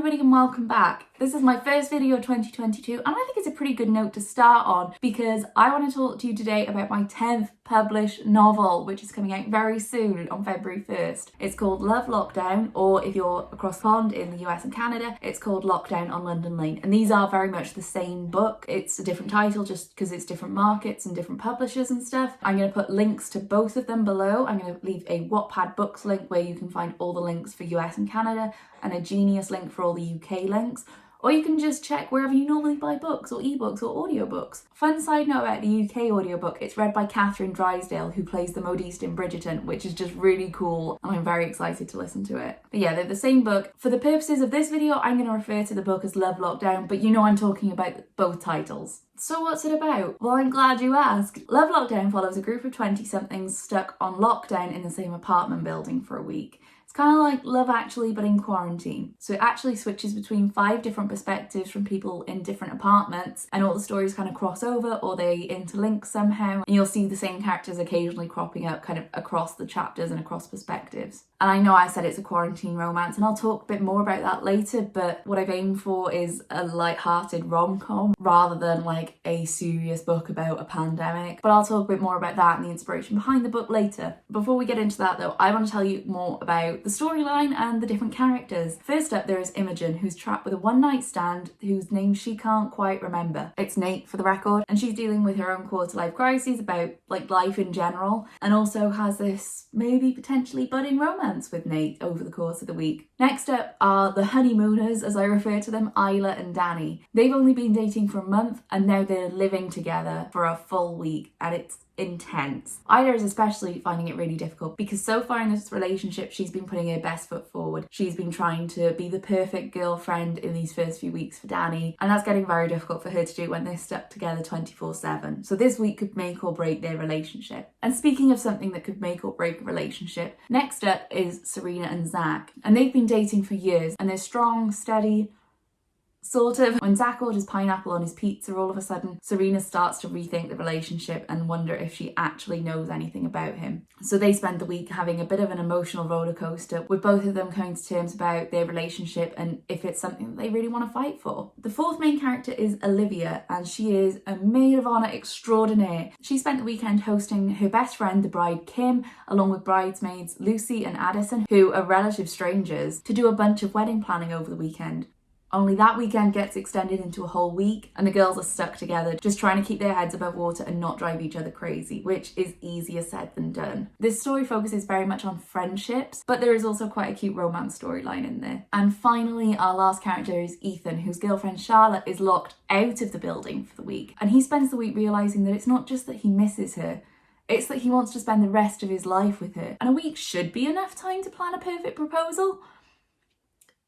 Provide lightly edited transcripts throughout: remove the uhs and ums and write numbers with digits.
everybody and welcome back. This is my first video of 2022 and I think it's a pretty good note to start on because I want to talk to you today about my 10th published novel, which is coming out very soon on February 1st. It's called Love Lockdown, or if you're across the pond in the US and Canada, it's called Lockdown on London Lane. And these are very much the same book. It's a different title just because it's different markets and different publishers and stuff. I'm going to put links to both of them below. I'm going to leave a Wattpad books link where you can find all the links for US and Canada and a Genius link for all the UK links. Or you can just check wherever you normally buy books or ebooks or audiobooks. Fun side note about the UK audiobook, it's read by Catherine Drysdale, who plays the modiste in Bridgerton, which is just really cool and I'm very excited to listen to it. But yeah, they're the same book. For the purposes of this video, I'm going to refer to the book as Love Lockdown, but you know I'm talking about both titles. So what's it about? Well, I'm glad you asked. Love Lockdown follows a group of 20-somethings stuck on lockdown in the same apartment building for a week. Kind of like Love Actually, but in quarantine. So it actually switches between 5 different perspectives from people in different apartments, and all the stories kind of cross over or they interlink somehow. And you'll see the same characters occasionally cropping up kind of across the chapters and across perspectives. And I know I said it's a quarantine romance, and I'll talk a bit more about that later, but what I've aimed for is a light-hearted rom-com rather than like a serious book about a pandemic. But I'll talk a bit more about that and the inspiration behind the book later. Before we get into that though, I want to tell you more about the storyline and the different characters. First up, there is Imogen, who's trapped with a one-night stand whose name she can't quite remember. It's Nate, for the record, and she's dealing with her own quarter-life crises about like life in general, and also has this maybe potentially budding romance with Nate over the course of the week. Next up are the Honeymooners, as I refer to them, Isla and Danny. They've only been dating for a month and now they're living together for a full week, and it's intense. Ida is especially finding it really difficult because so far in this relationship she's been putting her best foot forward. She's been trying to be the perfect girlfriend in these first few weeks for Danny, and that's getting very difficult for her to do when they're stuck together 24/7. So this week could make or break their relationship. And speaking of something that could make or break a relationship, next up is Serena and Zach, and they've been dating for years and they're strong, steady, sort of. When Zach orders pineapple on his pizza, all of a sudden Serena starts to rethink the relationship and wonder if she actually knows anything about him. So they spend the week having a bit of an emotional roller coaster, with both of them coming to terms about their relationship and if it's something that they really want to fight for. The fourth main character is Olivia, and she is a maid of honour extraordinaire. She spent the weekend hosting her best friend, the bride Kim, along with bridesmaids Lucy and Addison, who are relative strangers, to do a bunch of wedding planning over the weekend. Only that weekend gets extended into a whole week and the girls are stuck together just trying to keep their heads above water and not drive each other crazy, which is easier said than done. This story focuses very much on friendships, but there is also quite a cute romance storyline in there. And finally, our last character is Ethan, whose girlfriend Charlotte is locked out of the building for the week. And he spends the week realising that it's not just that he misses her, it's that he wants to spend the rest of his life with her. And a week should be enough time to plan a perfect proposal,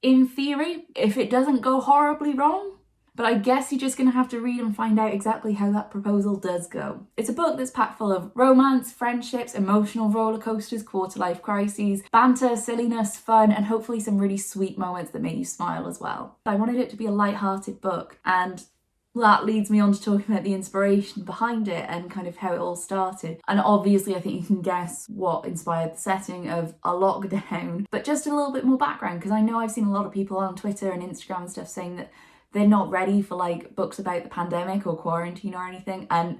in theory, if it doesn't go horribly wrong. But I guess you're just going to have to read and find out exactly how that proposal does go. It's a book that's packed full of romance, friendships, emotional roller coasters, quarter-life crises, banter, silliness, fun, and hopefully some really sweet moments that make you smile as well. I wanted it to be a light-hearted book, and that leads me on to talking about the inspiration behind it and kind of how it all started. And obviously I think you can guess what inspired the setting of a lockdown, but just a little bit more background, because I know I've seen a lot of people on Twitter and Instagram and stuff saying that they're not ready for like books about the pandemic or quarantine or anything, and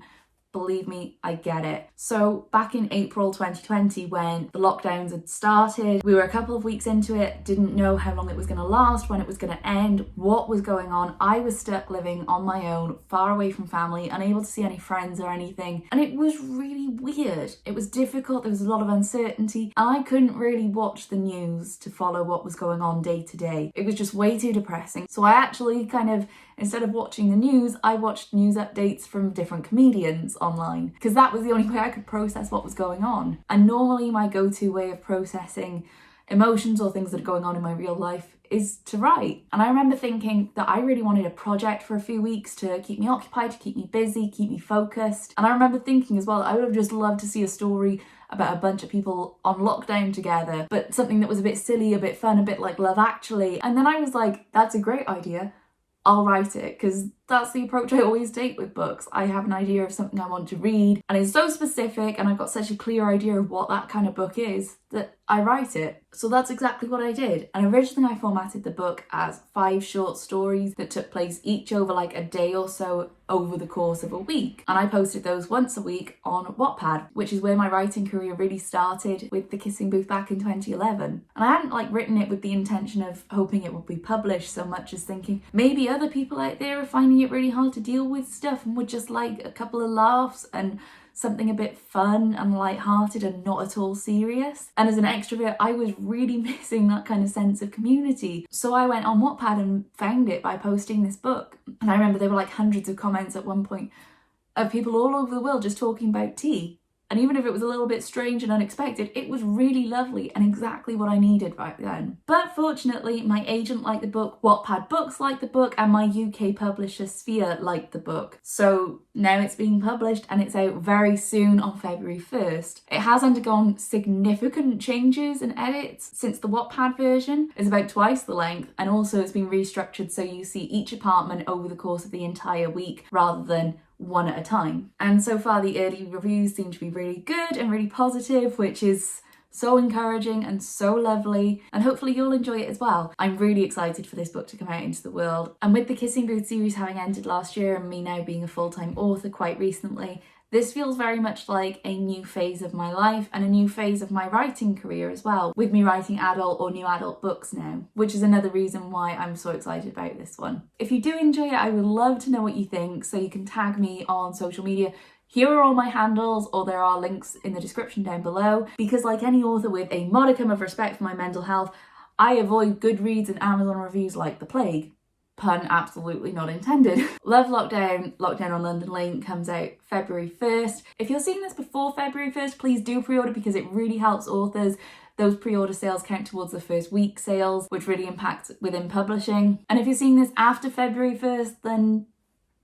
believe me, I get it. So back in April 2020, when the lockdowns had started, we were a couple of weeks into it, didn't know how long it was going to last, when it was going to end, what was going on. I was stuck living on my own, far away from family, unable to see any friends or anything. And it was really weird. It was difficult, there was a lot of uncertainty, and I couldn't really watch the news to follow what was going on day to day. It was just way too depressing. So I actually kind of, instead of watching the news, I watched news updates from different comedians online, because that was the only way I could process what was going on. And normally my go-to way of processing emotions or things that are going on in my real life is to write. And I remember thinking that I really wanted a project for a few weeks to keep me occupied, to keep me busy, keep me focused. And I remember thinking as well, I would have just loved to see a story about a bunch of people on lockdown together, but something that was a bit silly, a bit fun, a bit like Love Actually. And then I was like, that's a great idea. I'll write it, because that's the approach I always take with books. I have an idea of something I want to read, and it's so specific, and I've got such a clear idea of what that kind of book is that I write it. So that's exactly what I did. And originally I formatted the book as 5 short stories that took place each over like a day or so over the course of a week. And I posted those once a week on Wattpad, which is where my writing career really started with The Kissing Booth back in 2011. And I hadn't like written it with the intention of hoping it would be published so much as thinking maybe other people out there are finding it really hard to deal with stuff and would just like a couple of laughs and something a bit fun and light-hearted and not at all serious. And as an extrovert, I was really missing that kind of sense of community. So I went on Wattpad and found it by posting this book. And I remember there were like hundreds of comments at one point of people all over the world just talking about tea. And even if it was a little bit strange and unexpected, it was really lovely and exactly what I needed right then. But fortunately, my agent liked the book, Wattpad Books liked the book, and my UK publisher Sphere liked the book. So now it's being published and it's out very soon on February 1st. It has undergone significant changes and edits since the Wattpad version is about twice the length, and also it's been restructured so you see each apartment over the course of the entire week rather than one at a time. And so far the early reviews seem to be really good and really positive, which is so encouraging and so lovely, and hopefully you'll enjoy it as well. I'm really excited for this book to come out into the world, and with the Kissing Booth series having ended last year and me now being a full-time author quite recently, this feels very much like a new phase of my life and a new phase of my writing career as well, with me writing adult or new adult books now, which is another reason why I'm so excited about this one. If you do enjoy it, I would love to know what you think, so you can tag me on social media. Here are all my handles, or there are links in the description down below, because like any author with a modicum of respect for my mental health, I avoid Goodreads and Amazon reviews like the plague. Pun absolutely not intended. Love Lockdown, Lockdown on London Lane comes out February 1st. If you're seeing this before February 1st, please do pre-order because it really helps authors. Those pre-order sales count towards the first week sales, which really impact within publishing. And if you're seeing this after February 1st, then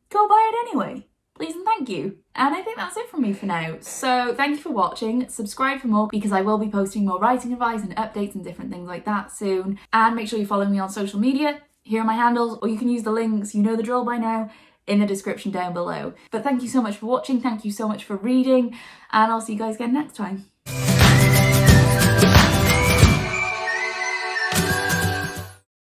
go buy it anyway. Please and thank you. And I think that's it from me for now. So thank you for watching. Subscribe for more because I will be posting more writing advice and updates and different things like that soon. And make sure you follow me on social media. Here are my handles, or you can use the links, you know the drill by now, in the description down below. But thank you so much for watching, thank you so much for reading, and I'll see you guys again next time.